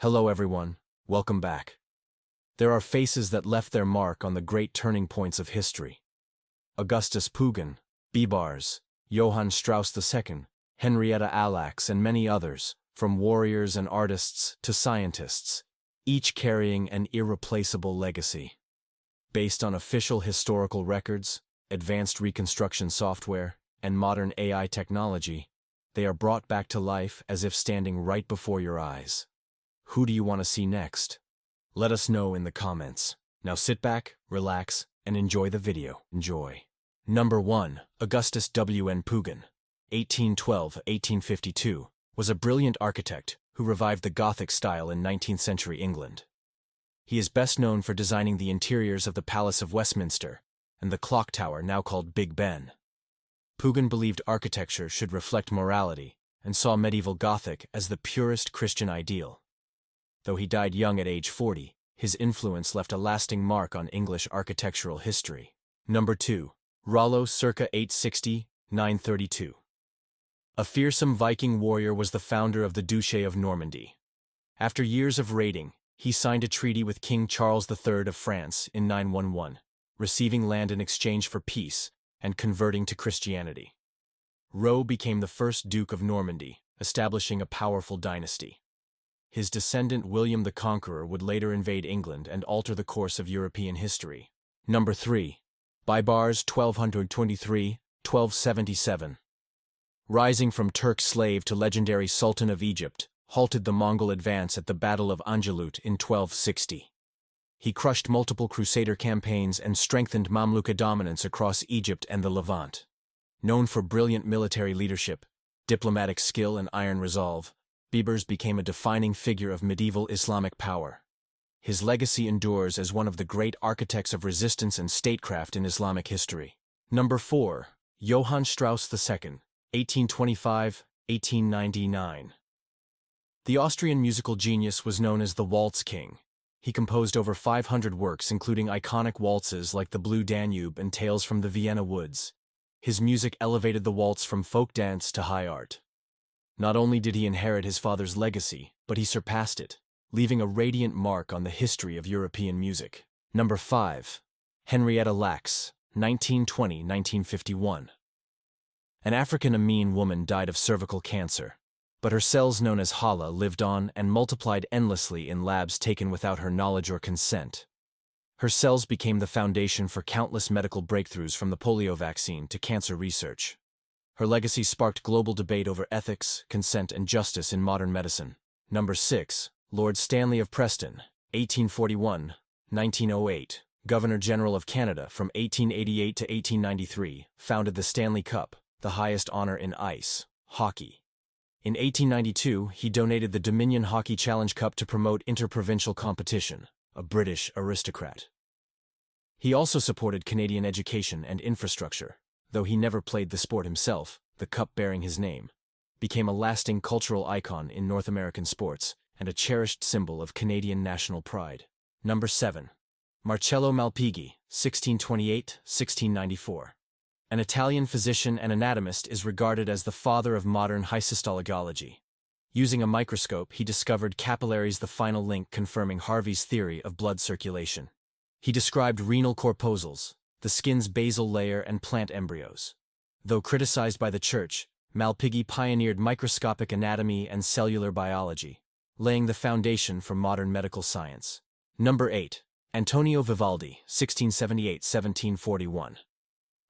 Hello everyone, welcome back. There are faces that left their mark on the great turning points of history. Augustus Pugin, Baibars, Johann Strauss II, Henrietta Lacks, and many others, from warriors and artists to scientists, each carrying an irreplaceable legacy. Based on official historical records, advanced reconstruction software, and modern AI technology, they are brought back to life as if standing right before your eyes. Who do you want to see next? Let us know in the comments. Now sit back, relax, and enjoy the video. Enjoy. Number 1. Augustus W. Pugin, 1812–1852, was a brilliant architect who revived the Gothic style in 19th century England. He is best known for designing the interiors of the Palace of Westminster and the clock tower now called Big Ben. Pugin believed architecture should reflect morality and saw medieval Gothic as the purest Christian ideal. Though he died young at age 40, his influence left a lasting mark on English architectural history. Number 2. Rollo circa 860–932. A fearsome Viking warrior was the founder of the Duchy of Normandy. After years of raiding, he signed a treaty with King Charles III of France in 911, receiving land in exchange for peace and converting to Christianity. Rollo became the first Duke of Normandy, establishing a powerful dynasty. His descendant William the Conqueror would later invade England and alter the course of European history. Number 3. Baibars 1223–1277. Rising from Turk slave to legendary Sultan of Egypt, halted the Mongol advance at the Battle of Angelut in 1260. He crushed multiple crusader campaigns and strengthened Mamluk dominance across Egypt and the Levant. Known for brilliant military leadership, diplomatic skill, and iron resolve, Baibars became a defining figure of medieval Islamic power. His legacy endures as one of the great architects of resistance and statecraft in Islamic history. Number 4. Johann Strauss II, 1825–1899. The Austrian musical genius was known as the Waltz King. He composed over 500 works including iconic waltzes like the Blue Danube and Tales from the Vienna Woods. His music elevated the waltz from folk dance to high art. Not only did he inherit his father's legacy, but he surpassed it, leaving a radiant mark on the history of European music. Number 5. Henrietta Lacks, 1920–1951. An African Amin woman died of cervical cancer, but her cells known as Hala lived on and multiplied endlessly in labs taken without her knowledge or consent. Her cells became the foundation for countless medical breakthroughs from the polio vaccine to cancer research. Her legacy sparked global debate over ethics, consent, and justice in modern medicine. Number 6. Lord Stanley of Preston, 1841–1908, Governor-General of Canada from 1888 to 1893, founded the Stanley Cup, the highest honor in ice hockey. In 1892, he donated the Dominion Hockey Challenge Cup to promote interprovincial competition, a British aristocrat. He also supported Canadian education and infrastructure. Though he never played the sport himself, the cup bearing his name became a lasting cultural icon in North American sports and a cherished symbol of Canadian national pride. Number 7. Marcello Malpighi, 1628–1694. An Italian physician and anatomist, is regarded as the father of modern histologology. Using a microscope, he discovered capillaries, the final link confirming Harvey's theory of blood circulation. He described renal corpuscles, the skin's basal layer, and plant embryos. Though criticized by the Church, Malpighi pioneered microscopic anatomy and cellular biology, laying the foundation for modern medical science. Number 8. Antonio Vivaldi, 1678–1741.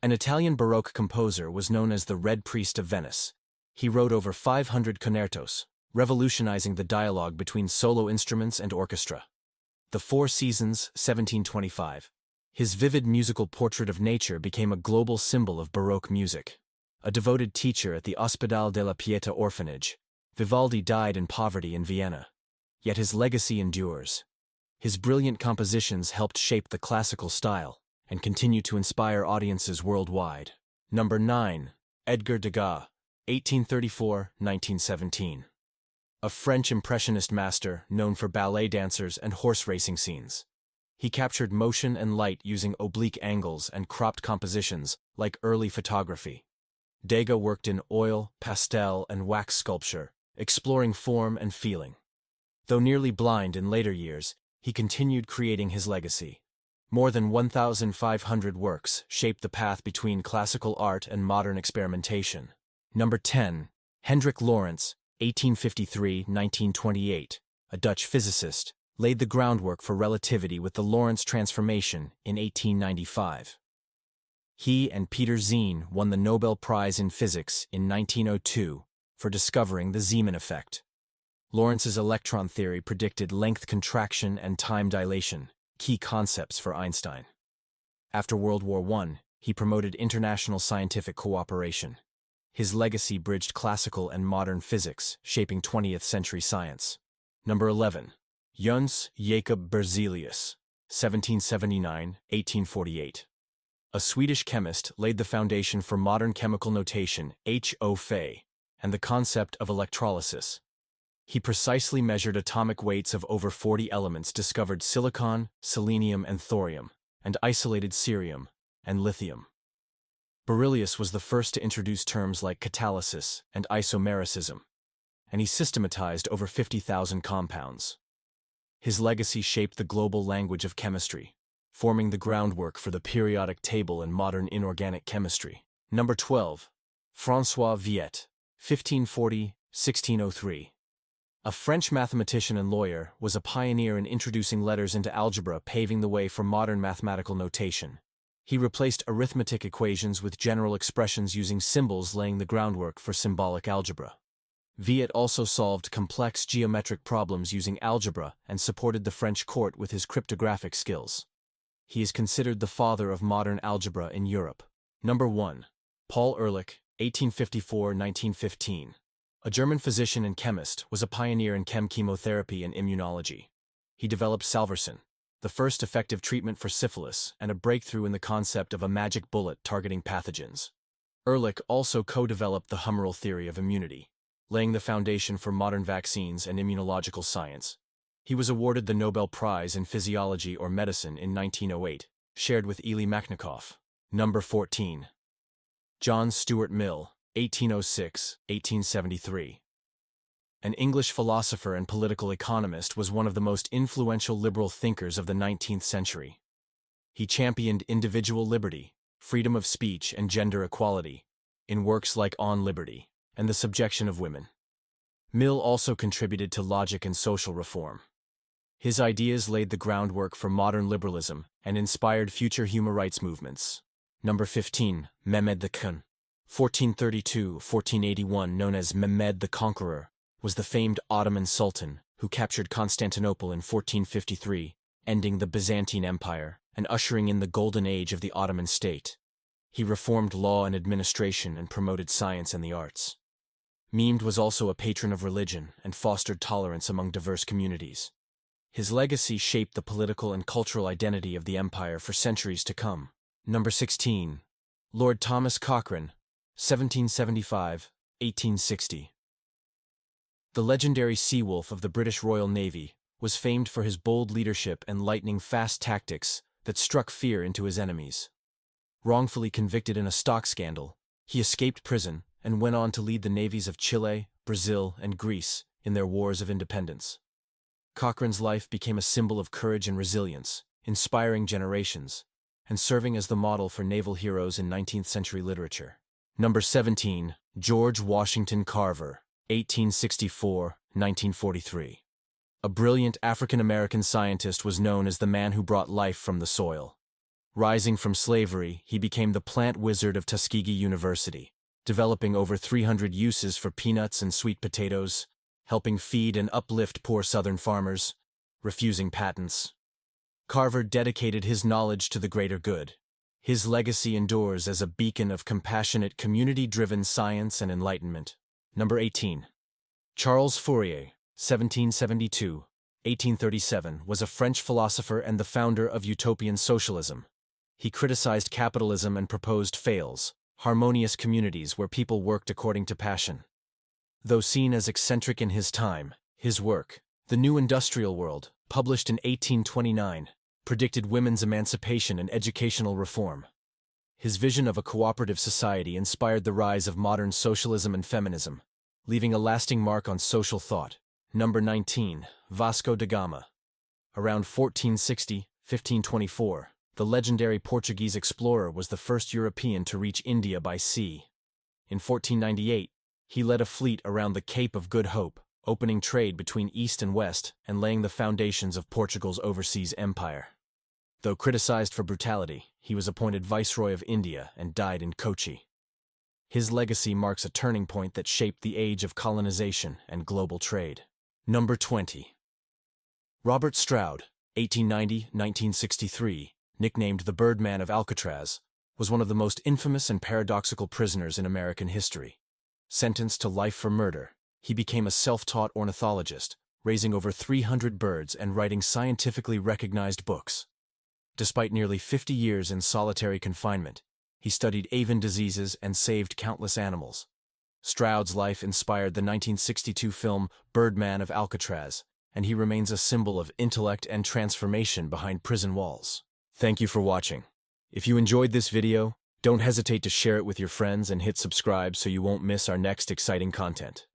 An Italian Baroque composer, was known as the Red Priest of Venice. He wrote over 500 concertos, revolutionizing the dialogue between solo instruments and orchestra. The Four Seasons, 1725. His vivid musical portrait of nature became a global symbol of Baroque music. A devoted teacher at the Ospedale della Pietà orphanage, Vivaldi died in poverty in Vienna. Yet his legacy endures. His brilliant compositions helped shape the classical style and continue to inspire audiences worldwide. Number 9. Edgar Degas, 1834–1917. A French impressionist master known for ballet dancers and horse racing scenes. He captured motion and light using oblique angles and cropped compositions like early photography. Degas worked in oil, pastel, and wax sculpture, exploring form and feeling. Though nearly blind in later years, he continued creating his legacy. More than 1,500 works shaped the path between classical art and modern experimentation. Number 10. Hendrik Lorentz, 1853–1928, a Dutch physicist, laid the groundwork for relativity with the Lorentz transformation in 1895. He and Peter Zien won the Nobel Prize in Physics in 1902 for discovering the Zeeman effect. Lorentz's electron theory predicted length contraction and time dilation, key concepts for Einstein. After World War I, he promoted international scientific cooperation. His legacy bridged classical and modern physics, shaping 20th-century science. Number 11. Jöns Jacob Berzelius, 1779–1848. A Swedish chemist laid the foundation for modern chemical notation HO-Fe and the concept of electrolysis. He precisely measured atomic weights of over 40 elements, discovered silicon, selenium, and thorium, and isolated cerium and lithium. Berzelius was the first to introduce terms like catalysis and isomericism, and he systematized over 50,000 compounds. His legacy shaped the global language of chemistry, forming the groundwork for the periodic table and modern inorganic chemistry. Number 12. François Viet, 1540–1603. A French mathematician and lawyer, was a pioneer in introducing letters into algebra, paving the way for modern mathematical notation. He replaced arithmetic equations with general expressions using symbols, laying the groundwork for symbolic algebra. Viet also solved complex geometric problems using algebra and supported the French court with his cryptographic skills. He is considered the father of modern algebra in Europe. Number 1. Paul Ehrlich, 1854–1915. A German physician and chemist, was a pioneer in chemotherapy and immunology. He developed salvarsan, the first effective treatment for syphilis, and a breakthrough in the concept of a magic bullet targeting pathogens. Ehrlich also co-developed the humoral theory of immunity, laying the foundation for modern vaccines and immunological science. He was awarded the Nobel Prize in Physiology or Medicine in 1908, shared with Ely Machnikov. Number 14. John Stuart Mill, 1806–1873. An English philosopher and political economist, was one of the most influential liberal thinkers of the 19th century. He championed individual liberty, freedom of speech, and gender equality in works like On Liberty and the Subjection of Women. Mill also contributed to logic and social reform. His ideas laid the groundwork for modern liberalism and inspired future human rights movements. Number 15. Mehmed II, 1432–1481, known as Mehmed the Conqueror, was the famed Ottoman Sultan who captured Constantinople in 1453, ending the Byzantine Empire and ushering in the golden age of the Ottoman state. He reformed law and administration and promoted science and the arts. Mehmed was also a patron of religion and fostered tolerance among diverse communities. His legacy shaped the political and cultural identity of the empire for centuries to come. Number 16. Lord Thomas Cochrane, 1775–1860. The legendary sea wolf of the British Royal Navy was famed for his bold leadership and lightning-fast tactics that struck fear into his enemies. Wrongfully convicted in a stock scandal, he escaped prison and went on to lead the navies of Chile, Brazil, and Greece in their wars of independence. Cochrane's life became a symbol of courage and resilience, inspiring generations, and serving as the model for naval heroes in 19th-century literature. Number 17. George Washington Carver, 1864–1943. A brilliant African-American scientist, was known as the man who brought life from the soil. Rising from slavery, he became the plant wizard of Tuskegee University, developing over 300 uses for peanuts and sweet potatoes, helping feed and uplift poor Southern farmers, refusing patents. Carver dedicated his knowledge to the greater good. His legacy endures as a beacon of compassionate, community-driven science and enlightenment. Number 18. Charles Fourier, 1772–1837, was a French philosopher and the founder of utopian socialism. He criticized capitalism and proposed fails, harmonious communities where people worked according to passion. Though seen as eccentric in his time, his work, The New Industrial World, published in 1829, predicted women's emancipation and educational reform. His vision of a cooperative society inspired the rise of modern socialism and feminism, leaving a lasting mark on social thought. Number 19. Vasco da Gama. Around 1460–1524, the legendary Portuguese explorer was the first European to reach India by sea. In 1498, he led a fleet around the Cape of Good Hope, opening trade between East and West and laying the foundations of Portugal's overseas empire. Though criticized for brutality, he was appointed Viceroy of India and died in Kochi. His legacy marks a turning point that shaped the age of colonization and global trade. Number 20. Robert Stroud, 1890–1963, nicknamed the Birdman of Alcatraz, was one of the most infamous and paradoxical prisoners in American history. Sentenced to life for murder, he became a self-taught ornithologist, raising over 300 birds and writing scientifically recognized books. Despite nearly 50 years in solitary confinement, he studied avian diseases and saved countless animals. Stroud's life inspired the 1962 film Birdman of Alcatraz, and he remains a symbol of intellect and transformation behind prison walls. Thank you for watching. If you enjoyed this video, don't hesitate to share it with your friends and hit subscribe so you won't miss our next exciting content.